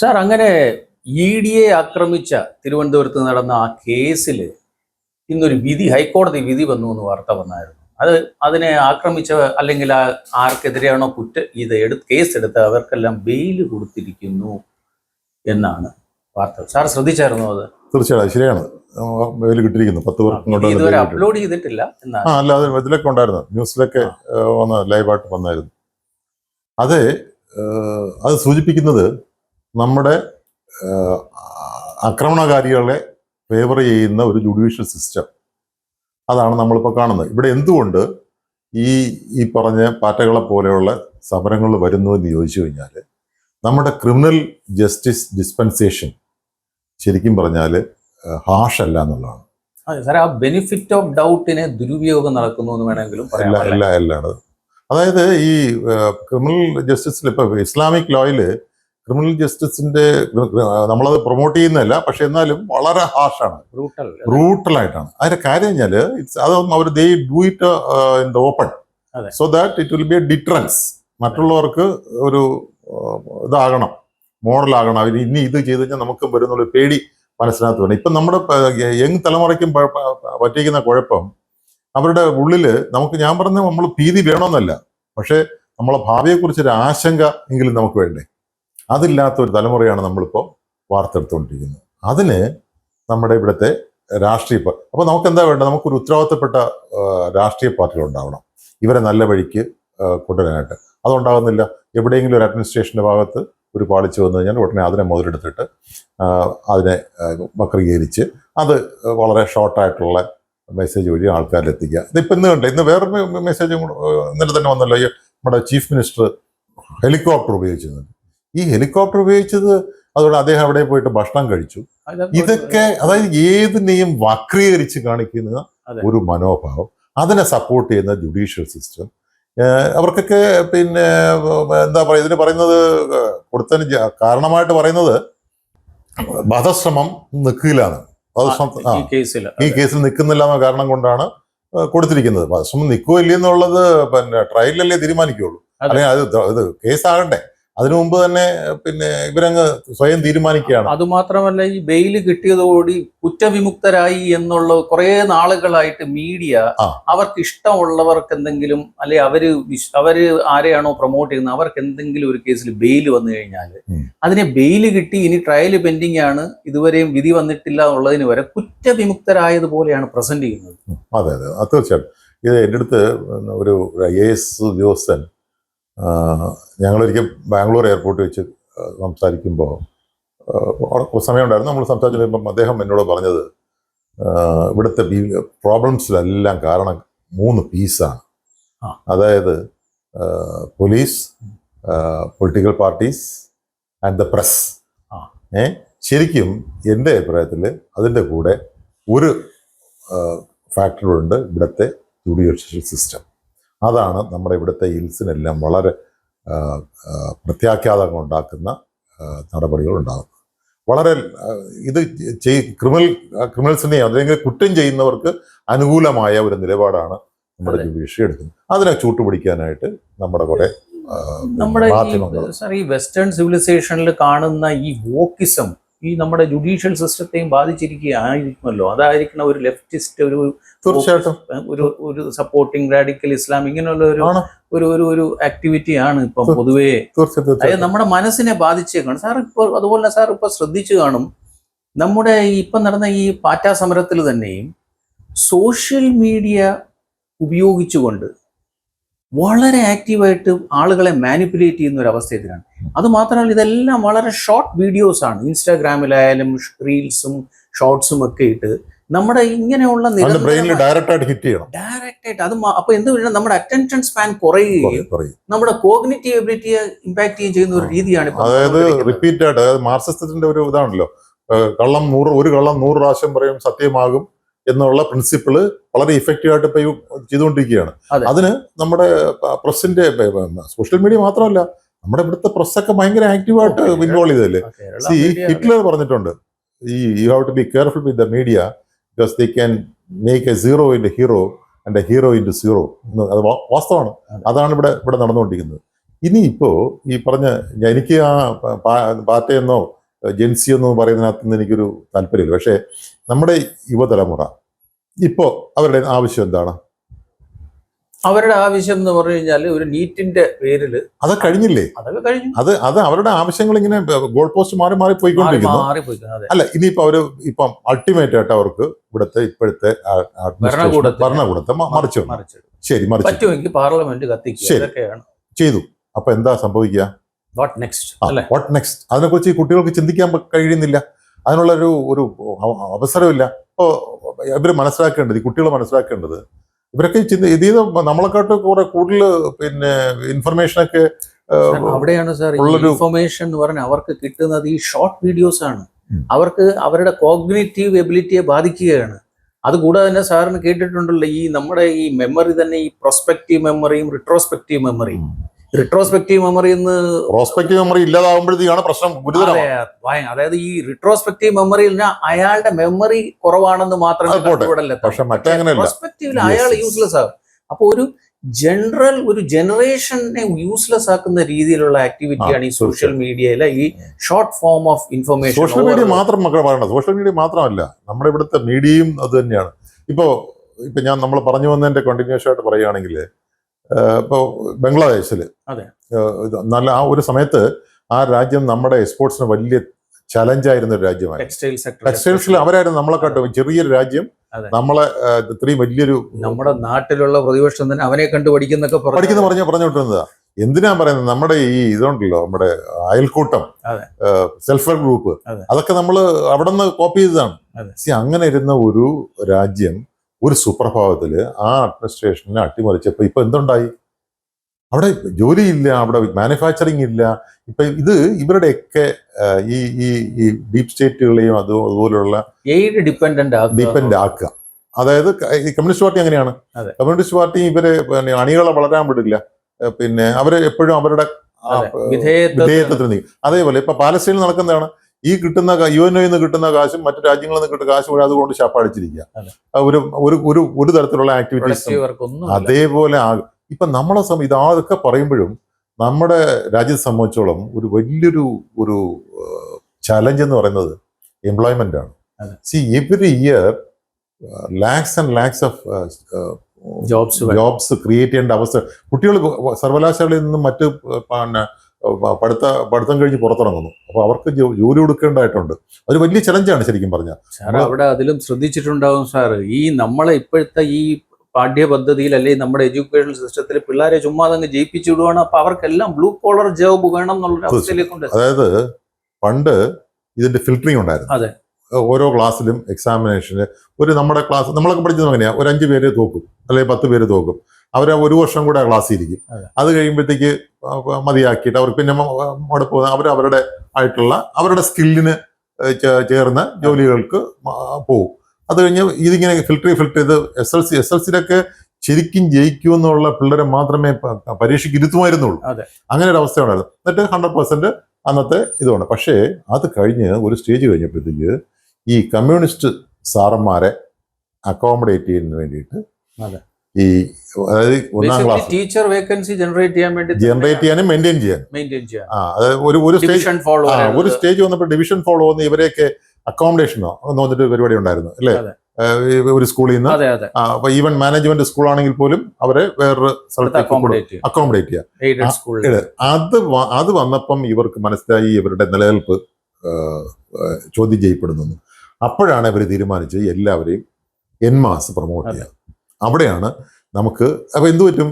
Sir അങ്ങനെ E ഡിയെ ആക്രമിച്ച തിരുവനന്തപുരത്ത് നടന്ന ആ കേസിൽ ഇന്നൊരു വിധി, ഹൈക്കോടതി വിധി വന്നു എന്ന് വാർത്ത വന്നായിരുന്നു. അതിനെ ആക്രമിച്ച അല്ലെങ്കിൽ ആർക്കെതിരെയാണോ കേസ് എടുത്ത അവർക്കെല്ലാം ബെയിൽ കൊടുത്തിരിക്കുന്നു എന്നാണ് വാർത്ത. സാർ ശ്രദ്ധിച്ചായിരുന്നോ അത്? തീർച്ചയായും ശരിയാണ്. ബെയിൽ കിട്ടിയിരിക്കുന്നു. 10 പേർക്ക് ഇതുവരെ അപ്ലോഡ് ചെയ്തിട്ടില്ല എന്നാണ്. അല്ല, അത് ഇതിലൊക്കെ ഉണ്ടായിരുന്നു, ന്യൂസിലൊക്കെ വന്ന് ലൈവായിട്ട് വന്നായിരുന്നു. അത് സൂചിപ്പിക്കുന്നത് നമ്മുടെ ആക്രമണകാരികളെ ഫേവർ ചെയ്യുന്ന ഒരു ജുഡീഷ്യൽ സിസ്റ്റം, അതാണ് നമ്മളിപ്പോൾ കാണുന്നത്. ഇവിടെ എന്തുകൊണ്ട് ഈ പറഞ്ഞ പാറ്റകളെ പോലെയുള്ള സമരങ്ങൾ വരുന്നു എന്ന് ചോദിച്ചു കഴിഞ്ഞാൽ, നമ്മുടെ ക്രിമിനൽ ജസ്റ്റിസ് ഡിസ്പെൻസേഷൻ ശരിക്കും പറഞ്ഞാൽ ഹാഷല്ല എന്നുള്ളതാണ്. സാർ, ആ ബെനിഫിറ്റ് ഓഫ് ഡൗട്ടിനെ ദുരുപയോഗം നടക്കുന്നു എന്ന് വേണമെങ്കിലും എല്ലാം. അതായത് ഈ ക്രിമിനൽ ജസ്റ്റിസിൽ ഇപ്പോൾ ഇസ്ലാമിക് ലോയിൽ ക്രിമിനൽ ജസ്റ്റിസിന്റെ നമ്മളത് പ്രൊമോട്ട് ചെയ്യുന്നതല്ല, പക്ഷെ എന്നാലും വളരെ ഹാർഷാണ്, ബ്രൂട്ടലായിട്ടാണ്. അതിന്റെ കാര്യം കഴിഞ്ഞാൽ അവർ they do it in the open so that it will be a deterrence. മറ്റുള്ളവർക്ക് ഒരു ഇതാകണം, മോഡലാകണം. അവർ ഇനി ഇത് ചെയ്ത് കഴിഞ്ഞാൽ നമുക്കും വരുന്നുള്ള പേടി മനസ്സിനകത്ത് വേണം. ഇപ്പം നമ്മുടെ യങ് തലമുറയ്ക്കും പറ്റിയിരിക്കുന്ന കുഴപ്പം, അവരുടെ ഉള്ളിൽ ഞാൻ പറഞ്ഞ നമ്മൾ ഭീതി വേണമെന്നല്ല, പക്ഷെ നമ്മളെ ഭാവിയെക്കുറിച്ചൊരു ആശങ്ക എങ്കിലും നമുക്ക് വേണ്ടേ? അതില്ലാത്ത ഒരു തലമുറയാണ് നമ്മളിപ്പോൾ വാർത്തെടുത്തുകൊണ്ടിരിക്കുന്നത്. അതിന് നമ്മുടെ ഇവിടുത്തെ അപ്പോൾ നമുക്ക് എന്താ വേണ്ടത്? നമുക്കൊരു ഉത്തരവാദിത്തപ്പെട്ട രാഷ്ട്രീയ പാർട്ടികൾ ഉണ്ടാവണം, ഇവരെ നല്ല വഴിക്ക് കൊണ്ടുവരാനായിട്ട്. അതുണ്ടാകുന്നില്ല. എവിടെയെങ്കിലും ഒരു അഡ്മിനിസ്ട്രേഷൻ്റെ ഭാഗത്ത് ഒരു പാളിച്ച് വന്നു കഴിഞ്ഞാൽ ഉടനെ അതിനെ മുതലെടുത്തിട്ട് അതിനെ വക്രീകരിച്ച് അത് വളരെ ഷോർട്ടായിട്ടുള്ള മെസ്സേജ് വഴി ആൾക്കാരിലെത്തിക്കുക. ഇതിപ്പോൾ ഇന്ന് വേറൊരു മെസ്സേജും ഇന്നലെ തന്നെ വന്നല്ലോ. നമ്മുടെ ചീഫ് മിനിസ്റ്റർ ഹെലികോപ്റ്റർ ഉപയോഗിച്ചിരുന്നത്. ഈ ഹെലികോപ്റ്റർ ഉപയോഗിച്ചത് അതുകൊണ്ട് അദ്ദേഹം അവിടെ പോയിട്ട് ഭക്ഷണം കഴിച്ചു. ഇതൊക്കെ അതായത് ഏതിനെയും വക്രീകരിച്ച് കാണിക്കുന്ന ഒരു മനോഭാവം, അതിനെ സപ്പോർട്ട് ചെയ്യുന്ന ജുഡീഷ്യൽ സിസ്റ്റം, അവർക്കൊക്കെ പിന്നെ എന്താ പറയുക, ഇതിന് പറയുന്നത് കൊടുത്തതിന് കാരണമായിട്ട് പറയുന്നത് വധശ്രമം നിൽക്കില്ലാന്ന്. ഈ കേസിൽ നിൽക്കുന്നില്ല എന്ന കാരണം കൊണ്ടാണ് കൊടുത്തിരിക്കുന്നത്. വധശ്രമം നിൽക്കുമോ ഇല്ലെന്നുള്ളത് പിന്നെ ട്രയലിലല്ലേ തീരുമാനിക്കുകയുള്ളൂ. അല്ലെങ്കിൽ അത് കേസാകണ്ടേ, അതിനു മുമ്പ് തന്നെ പിന്നെ ഇവരങ്ങ് സ്വയം തീരുമാനിക്കുകയാണ്. അതുമാത്രമല്ല, ഈ ബെയില് കിട്ടിയതോടി കുറ്റവിമുക്തരായി എന്നുള്ള കുറെ നാളുകളായിട്ട് മീഡിയ അവർക്ക് ഇഷ്ടമുള്ളവർക്ക് എന്തെങ്കിലും, അല്ലെ അവര് ആരെയാണോ പ്രൊമോട്ട് ചെയ്യുന്നത് അവർക്ക് എന്തെങ്കിലും ഒരു കേസിൽ ബെയില് വന്നു കഴിഞ്ഞാൽ അതിനെ ബെയില് കിട്ടി, ഇനി ട്രയൽ പെൻഡിങ് ആണ്, ഇതുവരെയും വിധി വന്നിട്ടില്ല എന്നുള്ളതിന് വരെ കുറ്റവിമുക്തരായതുപോലെയാണ് പ്രസന്റ് ചെയ്യുന്നത്. അതെ, തീർച്ചയായിട്ടും. ഇത് എൻ്റെ അടുത്ത് ഒരു IAS ഉദ്യോഗസ്ഥൻ, ഞങ്ങളൊരിക്കൽ ബാംഗ്ലൂർ എയർപോർട്ടിൽ വെച്ച് സംസാരിക്കുമ്പോൾ സമയം ഉണ്ടായിരുന്നു. നമ്മൾ സംസാരിച്ചു കഴിയുമ്പം അദ്ദേഹം എന്നോട് പറഞ്ഞത്, ഇവിടുത്തെ പ്രോബ്ലംസിലെല്ലാം കാരണം 3 പീസാണ്. അതായത് police, political parties and the press. ശരിക്കും എൻ്റെ അഭിപ്രായത്തിൽ അതിൻ്റെ കൂടെ ഒരു ഫാക്ടറുണ്ട്, ഇവിടുത്തെ ജുഡീഷ്യൽ സിസ്റ്റം. അതാണ് നമ്മുടെ ഇവിടുത്തെ ഇൽസിനെല്ലാം വളരെ പ്രത്യാഘാതങ്ങൾ ഉണ്ടാക്കുന്ന നടപടികൾ ഉണ്ടാകുന്നത്. വളരെ ഇത് ക്രിമിനൽസിനെ അല്ലെങ്കിൽ കുറ്റം ചെയ്യുന്നവർക്ക് അനുകൂലമായ ഒരു നിലപാടാണ് നമ്മുടെ ജുഡീഷ്യറി എടുക്കുന്നത്. അതിനെ ചൂട്ടുപിടിക്കാനായിട്ട് നമ്മുടെ കുറെ ഈ വെസ്റ്റേൺ സിവിലൈസേഷനിൽ കാണുന്ന ഈ വോക്കിസം ഈ നമ്മുടെ ജുഡീഷ്യൽ സിസ്റ്റത്തെയും ബാധിച്ചിരിക്കുകയായിരിക്കുമല്ലോ. അതായിരിക്കണം ഒരു ലെഫ്റ്റിസ്റ്റ്, തീർച്ചയായിട്ടും ഒരു സപ്പോർട്ടിങ് റാഡിക്കൽ ഇസ്ലാം, ഇങ്ങനെയുള്ള ഒരു ആക്ടിവിറ്റി ആണ് ഇപ്പം പൊതുവേ. അതായത് നമ്മുടെ മനസ്സിനെ ബാധിച്ചേക്കാണ് സാർ. ഇപ്പോൾ അതുപോലെ സാർ ഇപ്പൊ ശ്രദ്ധിച്ചു കാണും, നമ്മുടെ ഇപ്പം നടന്ന ഈ പാറ്റ സമരത്തിൽ തന്നെയും സോഷ്യൽ മീഡിയ ഉപയോഗിച്ചുകൊണ്ട് വളരെ ആക്റ്റീവായിട്ട് ആളുകളെ മാനിപ്പുലേറ്റ് ചെയ്യുന്ന ഒരു അവസ്ഥയിലാണ്. അതുമാത്രമല്ല, ഇതെല്ലാം വളരെ ഷോർട്ട് വീഡിയോസ് ആണ്. ഇൻസ്റ്റാഗ്രാമിലായാലും റീൽസും ഷോർട്സും ഒക്കെ ഇട്ട് നമ്മുടെ ഇങ്ങനെയുള്ള ഡയറക്റ്റ് ആയിട്ട് അത് അപ്പൊ എന്ത് നമ്മുടെ അറ്റൻഷൻ സ്പാൻ കുറയുകയും നമ്മുടെ കോഗ്നിറ്റീവ് എബിലിറ്റിയെ ഇമ്പാക്ട് ചെയ്യുന്ന ഒരു രീതിയാണ്. അതായത് റിപ്പീറ്റ് ആയിട്ട്, മാർക്സിസത്തിന്റെ ഒരു ഇതാണല്ലോ, ഒരു കള്ളം 100 പ്രാവശ്യം പറയും സത്യമാകും എന്നുള്ള പ്രിൻസിപ്പിള് വളരെ ഇഫക്റ്റീവായിട്ട് ഇപ്പൊ ചെയ്തുകൊണ്ടിരിക്കുകയാണ്. അതിന് നമ്മുടെ പ്രസിന്റെ, സോഷ്യൽ മീഡിയ മാത്രമല്ല, നമ്മുടെ ഇവിടുത്തെ പ്രസ്സൊക്കെ ഭയങ്കര ആക്റ്റീവായിട്ട് ഇൻവോൾവ് ചെയ്തല്ലേ. ഹിറ്റ്ലർ പറഞ്ഞിട്ടുണ്ട്, you have to be careful with the media because they can make a zero into hero and a hero into zero. അത് വാസ്തവമാണ്. അതാണ് ഇവിടെ നടന്നുകൊണ്ടിരിക്കുന്നത്. ഇനിയിപ്പോ ഈ പറഞ്ഞ എനിക്ക് ആ പാർട്ടിയെന്നോ ജെൻസിയെന്നോ പറയുന്നതിനകത്ത് നിന്ന് എനിക്കൊരു താല്പര്യമില്ല. പക്ഷേ നമ്മുടെ യുവതലമുറ ഇപ്പോ അവരുടെ ആവശ്യം എന്താണ്? അവരുടെ ആവശ്യം എന്ന് പറഞ്ഞു കഴിഞ്ഞാൽ ഒരു നീറ്റിന്റെ പേരിൽ അത് കഴിഞ്ഞില്ലേ? അതൊക്കെ കഴിഞ്ഞു. അത് അവരുടെ ആവശ്യങ്ങൾ ഇങ്ങനെ ഗോൾ പോസ്റ്റ് മാറി മാറി പോയിക്കൊണ്ടിരിക്കുന്നു. അതെ. അല്ല, ഇനിയിപ്പോ അവര് ഇപ്പം അൾട്ടിമേറ്റ് ആയിട്ട് അവർക്ക് ഇപ്പോഴത്തെ ഭരണകൂടത്തെ മറിച്ചു. ശരി, മറിച്ചു. പറ്റുമെങ്കിൽ പാർലമെന്റ് കത്തിക്കുകയാണ് ചെയ്തു. അപ്പൊ എന്താ സംഭവിക്കുക? What next? അതിനെക്കുറിച്ച് ഈ കുട്ടികൾക്ക് ചിന്തിക്കാൻ കഴിയുന്നില്ല. അതിനുള്ള ഒരു അവസരമില്ല. അപ്പോൾ ഇവര് മനസ്സിലാക്കേണ്ടത്, ഈ കുട്ടികൾ മനസ്സിലാക്കേണ്ടത്, ഇവരൊക്കെ ഇത് നമ്മളെക്കാട്ട് കുറെ കൂടുതൽ പിന്നെ ഇൻഫർമേഷനൊക്കെ അവിടെയാണ് സാർ. ഇൻഫർമേഷൻ എന്ന് പറഞ്ഞാൽ അവർക്ക് കിട്ടുന്നത് ഈ ഷോർട്ട് വീഡിയോസ് ആണ്. അവർക്ക് അവരുടെ കോഗ്നിറ്റീവ് എബിലിറ്റിയെ ബാധിക്കുകയാണ്. അതുകൂടാതെ തന്നെ സാറിന് കേട്ടിട്ടുണ്ടല്ലോ, ഈ നമ്മുടെ ഈ മെമ്മറി തന്നെ ഈ പ്രൊസ്പെക്റ്റീവ് മെമ്മറിയും റിട്രോസ്പെക്റ്റീവ് മെമ്മറിയും. റിട്രോസ്പെക്റ്റീവ് മെമ്മറി പ്രോസ്പെക്റ്റീവ് മെമ്മറി ഇല്ലാതാവുമ്പോഴത്തേക്കാണ് പ്രശ്നം ഗുരുതരം. അതായത് ഈ റിട്രോസ്പെക്റ്റീവ് മെമ്മറിയിൽ അയാളുടെ മെമ്മറി കുറവാണെന്ന് മാത്രമേ പ്രോസ്പെക്റ്റീവിൽ അയാൾ യൂസ്ലെസ് ആകും. അപ്പൊ ഒരു ജനറേഷനെ യൂസ്ലെസ് ആക്കുന്ന രീതിയിലുള്ള ആക്ടിവിറ്റിയാണ് ഈ സോഷ്യൽ മീഡിയയിലെ ഈ short form of information. Social media മാത്രം മക്കളെ പറയണം. സോഷ്യൽ മീഡിയ മാത്രമല്ല, നമ്മുടെ ഇവിടുത്തെ മീഡിയയും അത് തന്നെയാണ്. ഇപ്പൊ നമ്മൾ പറഞ്ഞു വന്നതിന്റെ കണ്ടിന്യൂഷൻ ആയിട്ട് പറയുകയാണെങ്കിൽ, ഇപ്പോൾ ബംഗ്ലാദേശില് നല്ല ആ ഒരു സമയത്ത് ആ രാജ്യം നമ്മുടെ എക്സ്പോർട്സിന് വലിയ ചലഞ്ചായിരുന്ന ഒരു രാജ്യമാണ്. ടെക്സ്റ്റൈൽസിൽ അവരായിരുന്നു നമ്മളെക്കാട്ടും ചെറിയൊരു രാജ്യം. നമ്മളെ ഇത്രയും വലിയൊരു, നമ്മുടെ നാട്ടിലുള്ള പ്രതിപക്ഷം തന്നെ അവനെ കണ്ടു പറഞ്ഞുകൊണ്ടിരുന്നതാ. എന്തിനാ പറയുന്നത്, നമ്മുടെ ഈ ഇതുണ്ടല്ലോ, നമ്മുടെ അയൽക്കൂട്ടം, സെൽഫ് ഹെൽപ്പ് ഗ്രൂപ്പ്, അതൊക്കെ നമ്മൾ അവിടെ നിന്ന് കോപ്പി ചെയ്തതാണ്. അങ്ങനെ ഇരുന്ന ഒരു രാജ്യം ഒരു സുപ്രഭാതത്തില് ആ അഡ്മിനിസ്ട്രേഷനെ അട്ടിമറിച്ചപ്പോ ഇപ്പൊ എന്തുണ്ടായി? അവിടെ ജോലിയില്ല, അവിടെ മാനുഫാക്ചറിങ് ഇല്ല. ഇപ്പൊ ഇത് ഇവരുടെയൊക്കെ ഈ ഡീപ് സ്റ്റേറ്റുകളെയും അതുപോലുള്ള ഡിപ്പെൻഡ് ആക്കുക. അതായത് ഈ കമ്മ്യൂണിസ്റ്റ് പാർട്ടി അങ്ങനെയാണ്. കമ്മ്യൂണിസ്റ്റ് പാർട്ടി ഇവരെ അണികളെ വളരാൻ വിടില്ല. പിന്നെ അവര് എപ്പോഴും അവരുടെ വിധേയത്വത്തിൽ നീക്കും. അതേപോലെ ഇപ്പൊ പാലസ്തീനിൽ നടക്കുന്നതാണ്. ഈ കിട്ടുന്ന UNO നിന്ന് കിട്ടുന്ന കാശും മറ്റു രാജ്യങ്ങളിൽ നിന്ന് കിട്ടുന്ന കാശും അതുകൊണ്ട് ശാപ്പടിച്ചിരിക്കുക. ഒരു തരത്തിലുള്ള ആക്ടിവിറ്റീസ് അതേപോലെ ആകും. ഇപ്പൊ നമ്മളെ ഇതൊക്കെ പറയുമ്പോഴും നമ്മുടെ രാജ്യത്തെ സംബന്ധിച്ചോളം ഒരു വലിയൊരു ചലഞ്ച് എന്ന് പറയുന്നത് എംപ്ലോയ്മെന്റ് ആണ്. Every year lakhs and lakhs of jobs create ചെയ്യേണ്ട അവസ്ഥ. കുട്ടികൾ സർവകലാശാലയിൽ നിന്നും മറ്റ് പഠിത്തം കഴിഞ്ഞ് പുറത്തിറങ്ങുന്നു. അപ്പൊ അവർക്ക് ജോലി കൊടുക്കേണ്ടതായിട്ടുണ്ട്. അതൊരു വലിയ ചലഞ്ചാണ് ശരിക്കും പറഞ്ഞാൽ. അവിടെ അതിലും ശ്രദ്ധിച്ചിട്ടുണ്ടാവും സാർ, ഈ നമ്മളെ ഇപ്പോഴത്തെ ഈ പാഠ്യപദ്ധതിയിൽ അല്ലെങ്കിൽ നമ്മുടെ എഡ്യൂക്കേഷൻ സിസ്റ്റത്തിൽ പിള്ളേരെ ചുമ്മാ അങ്ങ് ജയിപ്പിച്ചു വിടുവാണ്. അപ്പൊ അവർക്കെല്ലാം ബ്ലൂ കോളർ ജോബ് വേണം എന്നുള്ള അവസ്ഥയിലേക്കുണ്ട്. അതായത് പണ്ട് ഇതിന്റെ ഫിൽറ്ററിംഗ് ഉണ്ടായിരുന്നു. അതെ, ഓരോ ക്ലാസ്സിലും എക്സാമിനേഷന് നമ്മുടെ ക്ലാസ് നമ്മളൊക്കെ പഠിച്ചത് എങ്ങനെയാ, ഒരു 5 പേര് തോക്കും അല്ലെങ്കിൽ 10 പേര് തോക്കും. അവർ ഒരു വർഷം കൂടെ ആ ക്ലാസ്സിൽ ഇരിക്കും. അത് കഴിയുമ്പോഴത്തേക്ക് മതിയാക്കിയിട്ട് അവർ പിന്നെ അവിടെ പോകുന്ന അവരുടെ ആയിട്ടുള്ള അവരുടെ സ്കില്ലിന് ചേർന്ന ജോലികൾക്ക് പോകും. അത് കഴിഞ്ഞ് ഇതിങ്ങനെ ഫിൽട്ടർ ചെയ്ത് SLC ശരിക്കും ജയിക്കുമെന്നുള്ള പിള്ളേരെ മാത്രമേ പരീക്ഷയ്ക്ക് ഇരുത്തുമായിരുന്നുള്ളൂ. അങ്ങനെ ഒരു അവസ്ഥ ഉണ്ടായിരുന്നു. എന്നിട്ട് 100% അന്നത്തെ ഇതുകൊണ്ട്. പക്ഷേ അത് കഴിഞ്ഞ് ഒരു സ്റ്റേജ് കഴിഞ്ഞപ്പോഴത്തേക്ക് ഈ കമ്മ്യൂണിസ്റ്റ് സാറന്മാരെ അക്കോമഡേറ്റ് ചെയ്യുന്നതിന് വേണ്ടിയിട്ട് ഈ അതായത് ഒന്നാം ക്ലാസ് ടീച്ചർ വേക്കൻസി ജനറേറ്റ് ചെയ്യാനും മെയിൻറ്റെയിൻ ചെയ്യാൻ ഒരു സ്റ്റേജ് വന്നപ്പോൾ ഡിവിഷൻ ഫോളോ വന്ന് ഇവരെയൊക്കെ അക്കോമഡേഷനോ എന്ന് വന്നിട്ട് പരിപാടി ഉണ്ടായിരുന്നു അല്ലേ, ഒരു സ്കൂളിൽ നിന്ന്. അപ്പൊ ഈവൻ മാനേജ്മെന്റ് സ്കൂൾ ആണെങ്കിൽ പോലും അവരെ വേറൊരു സ്ഥലത്തേക്ക് അക്കോമഡേറ്റ് ചെയ്യാം. അത് വന്നപ്പം ഇവർക്ക് മനസ്സിലായി ഇവരുടെ നിലനിൽപ്പ് ചോദ്യം ചെയ്യപ്പെടുന്നു. അപ്പോഴാണ് ഇവർ തീരുമാനിച്ച് എല്ലാവരെയും എൻമാസ് പ്രൊമോട്ട് ചെയ്യാം. അവിടെയാണ് നമുക്ക് അപ്പൊ എന്ത് പറ്റും,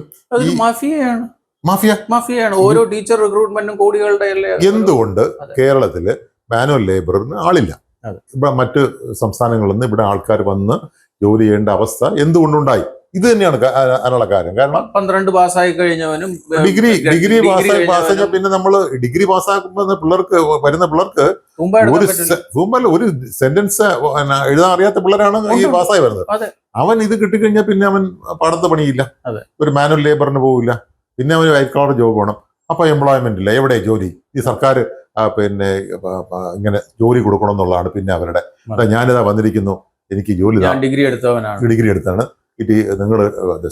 മാഫിയയാണ് ഓരോ ടീച്ചർ റിക്രൂട്ട്മെന്റും കോടികളുടെ. എന്തുകൊണ്ട് കേരളത്തില് മാനുവൽ ലേബറിന് ആളില്ല? ഇവിടെ മറ്റ് സംസ്ഥാനങ്ങളിൽ നിന്ന് ഇവിടെ ആൾക്കാർ വന്ന് ജോലി ചെയ്യേണ്ട അവസ്ഥ എന്തുകൊണ്ടുണ്ടായി? ഇത് തന്നെയാണ് അതിനുള്ള കാര്യം. കാരണം 12 പാസ്സായി കഴിഞ്ഞവനും ഡിഗ്രി പാസ്സായി പിന്നെ നമ്മൾ ഡിഗ്രി പാസ്സാക്കുമ്പോൾ വരുന്ന പിള്ളേർക്ക് ഒരു സെന്റൻസ് എഴുതാൻ അറിയാത്ത പിള്ളേരാണ് ഈ പാസ്സായി വരുന്നത്. അവൻ ഇത് കിട്ടിക്കഴിഞ്ഞാൽ പിന്നെ അവൻ പാടത്ത് പണിയില്ല, ഒരു മാനുവൽ ലേബറിന് പോവില്ല, പിന്നെ അവന് വൈറ്റ് കോളർ ജോബ് വേണം. അപ്പൊ എംപ്ലോയ്മെന്റ് ഇല്ല. എവിടെ ജോലി? ഈ സർക്കാർ പിന്നെ ഇങ്ങനെ ജോലി കൊടുക്കണം എന്നുള്ളതാണ് പിന്നെ അവരുടെ. ഞാനിതാ വന്നിരിക്കുന്നു, എനിക്ക് ജോലി, ഡിഗ്രി എടുത്താണ്, നിങ്ങൾ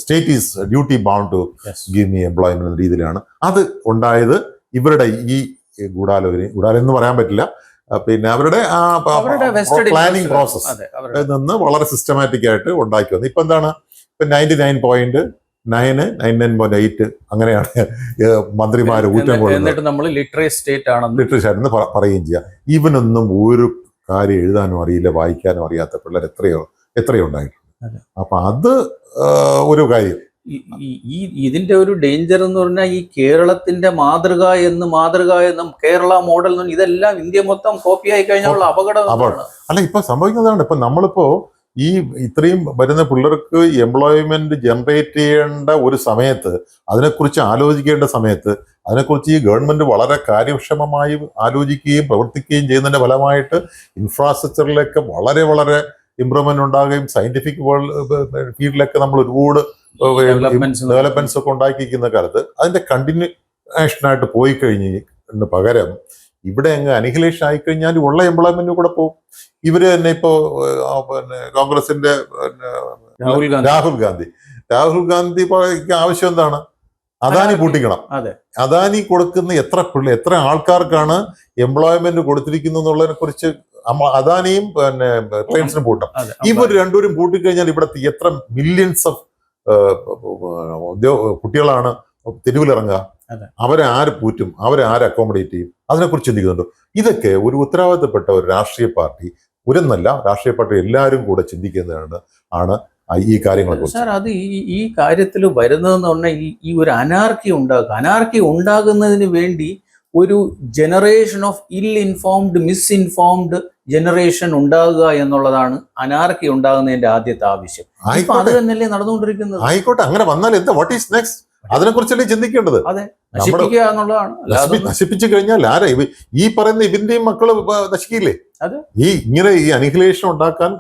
state is duty bound to give me employment എന്ന രീതിയിലാണ് അത് ഉണ്ടായത്. ഇവരുടെ ഈ ഗൂഢാലോചന എന്ന് പറയാൻ പറ്റില്ല, പിന്നെ അവരുടെ പ്ലാനിങ് പ്രോസസ് നിന്ന് വളരെ സിസ്റ്റമാറ്റിക് ആയിട്ട് ഉണ്ടാക്കി വന്നു. ഇപ്പൊ എന്താണ്, ഇപ്പൊ 99.9 അങ്ങനെയാണ് മന്ത്രിമാര് ഊറ്റം നമ്മൾ ലിറ്ററേറ്റ് സ്റ്റേറ്റ് ആണെന്ന് പറയുകയും ചെയ്യാം. ഇവനൊന്നും ഒരു കാര്യം എഴുതാനും അറിയില്ല, വായിക്കാനും അറിയാത്ത പിള്ളേർ എത്രയോ ഉണ്ടായിട്ടുണ്ട്. അപ്പൊ അത് ഒരു കാര്യം. ഇതിന്റെ ഒരു ഡേഞ്ചർ എന്ന് പറഞ്ഞാൽ ഈ കേരളത്തിന്റെ മാതൃക എന്നും കേരള മോഡൽ എന്നും ഇതെല്ലാം ഇന്ത്യ മൊത്തം കോപ്പി ആയി കഴിഞ്ഞാൽ അപകടം. അല്ല, ഇപ്പൊ സംഭവിക്കുന്നതാണ്, ഇപ്പൊ നമ്മളിപ്പോ ഈ ഇത്രയും വരുന്ന പിള്ളേർക്ക് എംപ്ലോയ്മെന്റ് ജനറേറ്റ് ചെയ്യേണ്ട ഒരു സമയത്ത്, അതിനെക്കുറിച്ച് ആലോചിക്കേണ്ട സമയത്ത്, അതിനെക്കുറിച്ച് ഈ ഗവൺമെന്റ് വളരെ കാര്യക്ഷമമായി ആലോചിക്കുകയും പ്രവർത്തിക്കുകയും ചെയ്യുന്നതിന്റെ ഫലമായിട്ട് ഇൻഫ്രാസ്ട്രക്ചറിലൊക്കെ വളരെ വളരെ ഇമ്പ്രൂവ്മെന്റ് ഉണ്ടാകുകയും സയന്റിഫിക് ഫീൽഡിലൊക്കെ നമ്മൾ ഒരുപാട് ഡെവലപ്മെന്റ്സ് ഒക്കെ ഉണ്ടാക്കിയിരിക്കുന്ന കാലത്ത് അതിന്റെ കണ്ടിന്യൂഷനായിട്ട് പോയി കഴിഞ്ഞ പകരം ഇവിടെ അങ്ങ് അനിഹിലേഷൻ ആയിക്കഴിഞ്ഞാൽ ഉള്ള എംപ്ലോയ്മെന്റ് കൂടെ പോകും. ഇവര് തന്നെ ഇപ്പോ പിന്നെ കോൺഗ്രസിന്റെ രാഹുൽ ഗാന്ധി ആവശ്യം എന്താണ്? അദാനി പൂട്ടിക്കണം. അദാനി കൊടുക്കുന്ന എത്ര ആൾക്കാർക്കാണ് എംപ്ലോയ്മെന്റ് കൊടുത്തിരിക്കുന്നു എന്നുള്ളതിനെ കുറിച്ച് അദാനിയും പിന്നെ റിലയൻസിനും പൂട്ടാം. ഇവർ രണ്ടുപേരും പൂട്ടിക്കഴിഞ്ഞാൽ ഇവിടുത്തെ എത്ര മില്യൺസ് ഓഫ് കുട്ടികളാണ് തെരുവിലിറങ്ങുക? അവരെ ആര് പൂറ്റും? അവരെ ആര് അക്കോമഡേറ്റ് ചെയ്യും? അതിനെക്കുറിച്ച് ചിന്തിക്കുന്നുണ്ടോ? ഇതൊക്കെ ഒരു ഉത്തരവാദിത്തപ്പെട്ട ഒരു രാഷ്ട്രീയ പാർട്ടി, രാഷ്ട്രീയ പാർട്ടി എല്ലാവരും കൂടെ ചിന്തിക്കുന്നതാണ് ഈ കാര്യങ്ങളെ കുറിച്ച്. സാർ, അത് ഈ കാര്യത്തിൽ വരുന്നതെന്ന് പറഞ്ഞാൽ ഈ ഒരു അനാർക്കി ഉണ്ടാകുന്നതിന് വേണ്ടി ഒരു ജനറേഷൻ ഓഫ് മിസ്ഇൻഫോംഡ് ജനറേഷൻ ഉണ്ടാകുക എന്നുള്ളതാണ് അനാർക്കി ഉണ്ടാകുന്നതിന്റെ ആദ്യത്തെ ആവശ്യം. അത് തന്നെയല്ലേ നടന്നുകൊണ്ടിരിക്കുന്നത്. ആയിക്കോട്ടെ, അങ്ങനെ വന്നാൽ എന്താ, വാട്ട് ഈസ് നെക്സ്റ്റ്? അതിനെ കുറിച്ചല്ലേ ചിന്തിക്കേണ്ടത്. നശിപ്പിക്കുക എന്നുള്ളതാണ്. നശിപ്പിച്ചു കഴിഞ്ഞാൽ ഈ പറയുന്ന ഇവന്റെയും മക്കള് നശിക്കില്ലേ? ഇങ്ങനെ ഈ അനിഹിലേഷൻ ഉണ്ടാക്കാൻ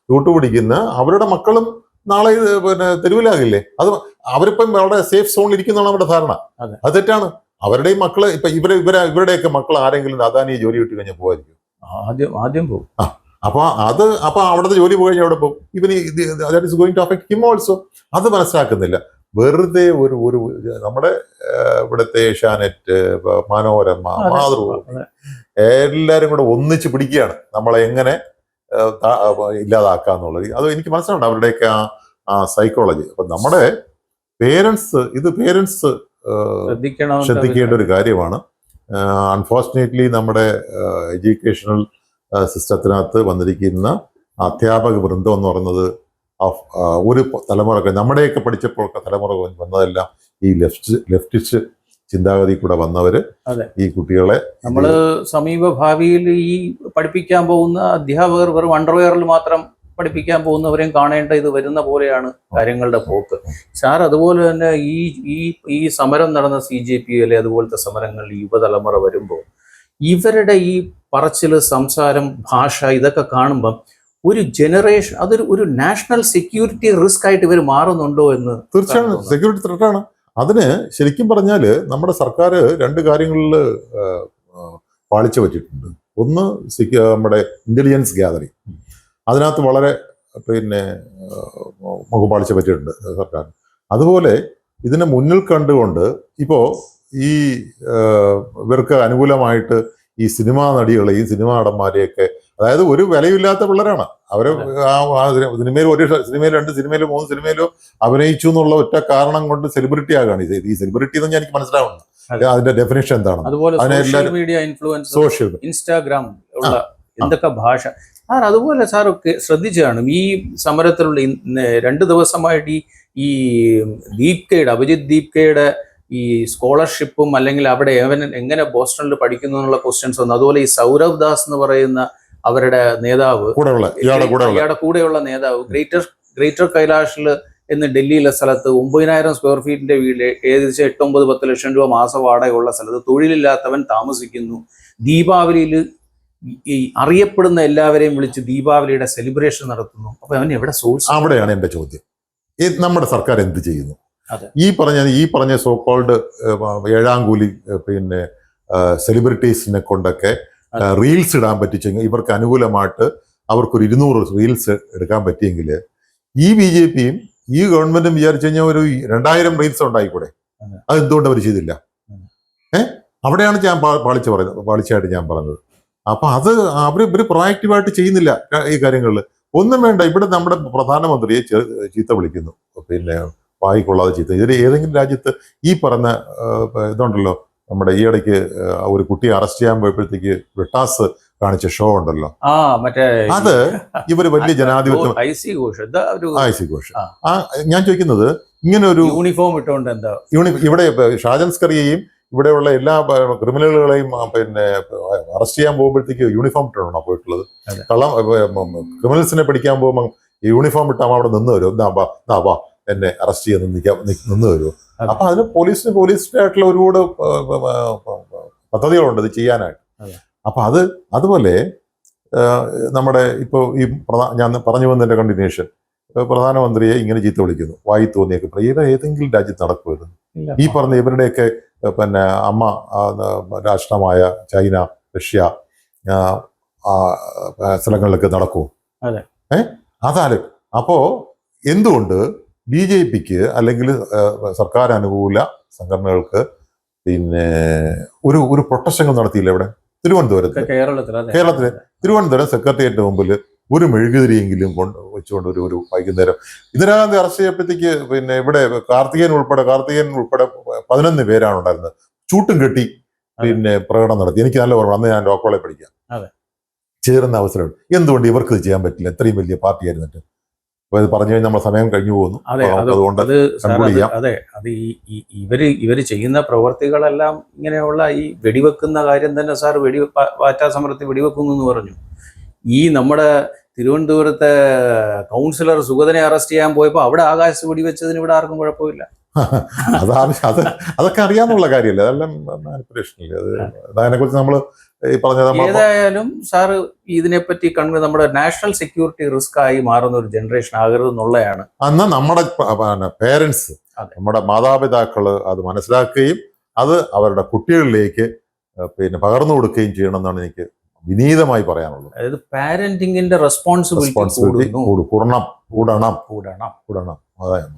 കൂട്ടുപിടിക്കുന്ന അവരുടെ മക്കളും നാളെ പിന്നെ തെരുവിലാകില്ലേ? അത് അവരിപ്പം വളരെ സേഫ് സോണിൽ ഇരിക്കുന്നതാണ് അവരുടെ ധാരണ. അത് തെറ്റാണ്. അവരുടെയും മക്കള് ഇപ്പൊ ഇവരുടെയൊക്കെ മക്കൾ ആരെങ്കിലും അദാനി ജോലി കിട്ടി കഴിഞ്ഞാൽ പോകാതിരിക്കും? ആദ്യം പോകും. അപ്പൊ അവിടുത്തെ ജോലി പോയി കഴിഞ്ഞാൽ അവിടെ പോകും. ഇവന് that is going to affect him also. അത് മനസ്സിലാക്കുന്നില്ല. വെറുതെ ഒരു നമ്മുടെ ഇവിടുത്തെ ഏഷ്യാനെറ്റ്, മനോരമ, മാതൃഭൂമി എല്ലാരും കൂടെ ഒന്നിച്ച് പിടിക്കുകയാണ് നമ്മളെ എങ്ങനെ ഇല്ലാതാക്കാന്നുള്ളത്. അത് എനിക്ക് മനസ്സിലുണ്ട് അവരുടെയൊക്കെ ആ സൈക്കോളജി. അപ്പൊ നമ്മുടെ പേരൻസ് ശ്രദ്ധിക്കേണ്ട ഒരു കാര്യമാണ്. അൺഫോർച്ചുനേറ്റ്ലി നമ്മുടെ എഡ്യൂക്കേഷണൽ സിസ്റ്റത്തിനകത്ത് വന്നിരിക്കുന്ന അധ്യാപക വൃന്ദം എന്ന് പറയുന്നത് ഒരു തലമുറ, നമ്മുടെയൊക്കെ പഠിച്ചപ്പോൾ തലമുറ വന്നതെല്ലാം ഈ ലെഫ്റ്റിസ്റ്റ് ചിന്താഗതി കൂടെ വന്നവര് ഈ കുട്ടികളെ നമ്മള് സമീപ ഭാവിയിൽ ഈ പഠിപ്പിക്കാൻ പോകുന്ന അധ്യാപകർ വെറും അണ്ടർവെയറിൽ മാത്രം പഠിപ്പിക്കാൻ പോകുന്നവരെയും കാണേണ്ട ഇത് വരുന്ന പോലെയാണ് കാര്യങ്ങളുടെ പോക്ക്. സാർ, അതുപോലെ തന്നെ ഈ സമരം നടന്ന CJP അല്ലെ അതുപോലത്തെ സമരങ്ങളിൽ യുവതലമുറ വരുമ്പോൾ ഇവരുടെ ഈ പറച്ചില്, സംസാരം, ഭാഷ ഇതൊക്കെ കാണുമ്പം ഒരു ജനറേഷൻ, ഒരു നാഷണൽ സെക്യൂരിറ്റി റിസ്ക് ആയിട്ട് ഇവർ മാറുന്നുണ്ടോ എന്ന്? തീർച്ചയായും സെക്യൂരിറ്റി ത്രെറ്റാണ്. അതിന് ശരിക്കും പറഞ്ഞാല് നമ്മുടെ സർക്കാർ രണ്ട് കാര്യങ്ങളിൽ പാളിച്ച പറ്റിയിട്ടുണ്ട്. ഒന്ന് നമ്മുടെ ഇന്റലിജൻസ് ഗ്യാതറിങ്, അതിനകത്ത് വളരെ പിന്നെ പാളിച്ച പറ്റിയിട്ടുണ്ട് സർക്കാർ. അതുപോലെ ഇതിനെ മുന്നിൽ കണ്ടുകൊണ്ട് ഇപ്പോൾ ഈ ഇവർക്ക് അനുകൂലമായിട്ട് ഈ സിനിമാ നടികളെയും സിനിമാ നടന്മാരെയൊക്കെ, അതായത് ഒരു വിലയില്ലാത്ത പിള്ളേരാണ് അവര്. സിനിമയിൽ 1 സിനിമയിൽ 2 സിനിമയിലോ 3 സിനിമയിലോ അഭിനയിച്ചു എന്നുള്ള ഒറ്റ കാരണം കൊണ്ട് സെലിബ്രിറ്റി ആകാണ്. ഈ സെലിബ്രിറ്റി എന്ന് എനിക്ക് മനസ്സിലാവുന്നു അതിന്റെ ഡെഫിനേഷൻ എന്താണ്. Social media influence, social Instagram ഉള്ള എന്തൊക്കെ ഭാഷ. സാർ, അതുപോലെ സാർ ശ്രദ്ധിച്ചു കാണും ഈ സമരത്തിലുള്ള 2 ദിവസമായിട്ട് ഈ അഭിജിത്ത് ദീപ്കയുടെ ഈ സ്കോളർഷിപ്പും അല്ലെങ്കിൽ അവിടെ എങ്ങനെ ബോസ്റ്റണിൽ പഠിക്കുന്നു എന്നുള്ള ക്വസ്റ്റ്യൻസ് വന്നു. അതുപോലെ ഈ സൗരവ് ദാസ് എന്ന് പറയുന്ന അവരുടെ നേതാവ്, ഇയാളുടെ കൂടെയുള്ള നേതാവ് ഗ്രേറ്റർ കൈലാഷിൽ എന്ന് ഡൽഹിയിലെ സ്ഥലത്ത് 9,000 സ്ക്വയർ ഫീറ്റിന്റെ വീട്, ഏകദേശം 8-9-10 ലക്ഷം രൂപ മാസ വാടകയുള്ള സ്ഥലത്ത് തൊഴിലില്ലാത്തവൻ താമസിക്കുന്നു. ദീപാവലിയിൽ ഈ അറിയപ്പെടുന്ന എല്ലാവരെയും വിളിച്ച് ദീപാവലിയുടെ സെലിബ്രേഷൻ നടത്തുന്നു. അപ്പൊ അവൻ എവിടെ സോഴ്സ്? അവിടെയാണ് എന്റെ ചോദ്യം. നമ്മുടെ സർക്കാർ എന്ത് ചെയ്യുന്നു? ഈ പറഞ്ഞ സോക്കോൾഡ് 7ാം കൂലി പിന്നെ സെലിബ്രിറ്റീസിനെ കൊണ്ടൊക്കെ റീൽസ് ഇടാൻ പറ്റിച്ചെങ്കിൽ, ഇവർക്ക് അനുകൂലമായിട്ട് അവർക്കൊരു 200 റീൽസ് എടുക്കാൻ പറ്റിയെങ്കിൽ ഈ BJPയും ഈ ഗവൺമെന്റും വിചാരിച്ചു കഴിഞ്ഞാൽ ഒരു 2000 റീൽസ് ഉണ്ടായിക്കൂടെ? അത് എന്തുകൊണ്ട് അവർ ചെയ്തില്ല? അവിടെയാണ് ഞാൻ പാളിച്ചയായിട്ട് ഞാൻ പറഞ്ഞത്. അപ്പൊ അത് ഇവര് പ്രൊആക്റ്റീവായിട്ട് ചെയ്യുന്നില്ല ഈ കാര്യങ്ങളിൽ. ഒന്നും വേണ്ട, ഇവിടെ നമ്മുടെ പ്രധാനമന്ത്രിയെ ചീത്ത വിളിക്കുന്നു, പിന്നെ വായിക്കൊള്ളാതെ ചീത്ത. ഇതിൽ ഏതെങ്കിലും രാജ്യത്ത് ഈ പറഞ്ഞ ഇതുണ്ടല്ലോ, നമ്മുടെ ഈ ഇടയ്ക്ക് ഒരു കുട്ടിയെ അറസ്റ്റ് ചെയ്യാൻ പോയപ്പോഴത്തേക്ക് വിട്ടാസ് കാണിച്ച ഷോ ഉണ്ടല്ലോ, അത് ഇവര് വലിയ ജനാധിപത്യം. ഐസി ഘോഷ്. ഞാൻ ചോദിക്കുന്നത്, ഇങ്ങനെ ഒരു യൂണിഫോം ഇട്ടുകൊണ്ട് എന്താ ഇവിടെ ഷാജൻ സ്കറിയയും ഇവിടെയുള്ള എല്ലാ ക്രിമിനലുകളെയും പിന്നെ അറസ്റ്റ് ചെയ്യാൻ പോകുമ്പോഴത്തേക്ക് യൂണിഫോം ഇട്ടാണോ പോയിട്ടുള്ളത്? ക്രിമിനൽസിനെ പിടിക്കാൻ പോകുമ്പോൾ യൂണിഫോം ഇട്ടാൽ അവിടെ നിന്ന് വരും, എന്താ വാ എന്നെ അറസ്റ്റ് ചെയ്യാൻ നിന്ന് വരുമോ? അപ്പൊ അതിന് പോലീസിനായിട്ടുള്ള ഒരുപാട് പദ്ധതികളുണ്ട് ഇത് ചെയ്യാനായിട്ട്. അപ്പൊ അതുപോലെ നമ്മുടെ ഇപ്പോൾ ഈ ഞാൻ പറഞ്ഞു വന്നതിന്റെ കണ്ടിന്യൂഷൻ, പ്രധാനമന്ത്രിയെ ഇങ്ങനെ ചീത്ത വിളിക്കുന്നു, വായി തോന്നിയൊക്കെ ഏതെങ്കിലും രാജ്യത്ത് നടക്കുമായിരുന്നു? ഈ പറഞ്ഞ ഇവരുടെയൊക്കെ പിന്നെ അമ്മ രാഷ്ട്രമായ ചൈന, റഷ്യ സ്ഥലങ്ങളിലൊക്കെ നടക്കുമോ? അതാല്. അപ്പോ എന്തുകൊണ്ട് BJPക്ക് അല്ലെങ്കിൽ സർക്കാർ അനുകൂല സംഘടനകൾക്ക് പിന്നെ ഒരു പ്രൊട്ടസ്റ്റ് നടത്തിയില്ല ഇവിടെ തിരുവനന്തപുരത്ത്? കേരളത്തിലെ തിരുവനന്തപുരം സെക്രട്ടേറിയറ്റിന് മുമ്പിൽ ഒരു മെഴുകുതിരിയെങ്കിലും വെച്ചുകൊണ്ട് ഒരു വൈകുന്നേരം ഇന്ദിരാഗാന്ധി അറസ്റ്റ് ചെയ്യപ്പോഴത്തേക്ക് പിന്നെ ഇവിടെ കാർത്തികേയൻ ഉൾപ്പെടെ 11 പേരാണ് ഉണ്ടായിരുന്നത്. ചൂട്ടും കെട്ടി പിന്നെ പ്രകടനം നടത്തി. എനിക്ക് നല്ല ഓർമ്മ, അന്ന് ഞാൻ ലോ കോളേജിൽ പഠിക്കാം. ചേരുന്ന അവസരം എന്തുകൊണ്ട് ഇവർക്ക് ഇത് ചെയ്യാൻ പറ്റില്ല? ഇത്രയും വലിയ പാർട്ടി ആയിരുന്നിട്ട്. അപ്പൊ ഇത് പറഞ്ഞു കഴിഞ്ഞാൽ നമ്മൾ സമയം കഴിഞ്ഞു പോകുന്നു. അതുകൊണ്ട് അതെ, അത് ഇവര് ചെയ്യുന്ന പ്രവർത്തികളെല്ലാം ഇങ്ങനെയുള്ള ഈ വെടിവെക്കുന്ന കാര്യം തന്നെ സാർ വാറ്റാ സമരത്തിൽ വെടിവെക്കുന്നു എന്ന് പറഞ്ഞു. ഈ നമ്മുടെ തിരുവനന്തപുരത്തെ കൗൺസിലർ സുഗതനെ അറസ്റ്റ് ചെയ്യാൻ പോയപ്പോൾ അവിടെ ആകാശ വെടിവെച്ചതിന് ഇവിടെ ആർക്കും കുഴപ്പമില്ല. അതൊക്കെ അറിയാന്നുള്ള കാര്യമല്ലേ, അതെല്ലാം മാനിപ്പുലേഷൻ അല്ലേ. അതിനെക്കുറിച്ച് നമ്മൾ ഈ പറഞ്ഞത് ഏതായാലും സാറ് ഇതിനെപ്പറ്റി നമ്മുടെ നാഷണൽ സെക്യൂരിറ്റി റിസ്ക് ആയി മാറുന്ന ഒരു ജനറേഷൻ ആകരുത് എന്നുള്ളതാണ്. അന്ന് നമ്മുടെ പേരൻസ്, നമ്മുടെ മാതാപിതാക്കള് അത് മനസ്സിലാക്കുകയും അത് അവരുടെ കുട്ടികളിലേക്ക് പിന്നെ പകർന്നു കൊടുക്കുകയും ചെയ്യണം എന്നാണ് എനിക്ക് വിനീതമായി പറയാനുള്ളത്. അതായത് പാരന്റിങ്ങിന്റെ റെസ്പോൺസിബിലിറ്റി കൂടണം. അതായത്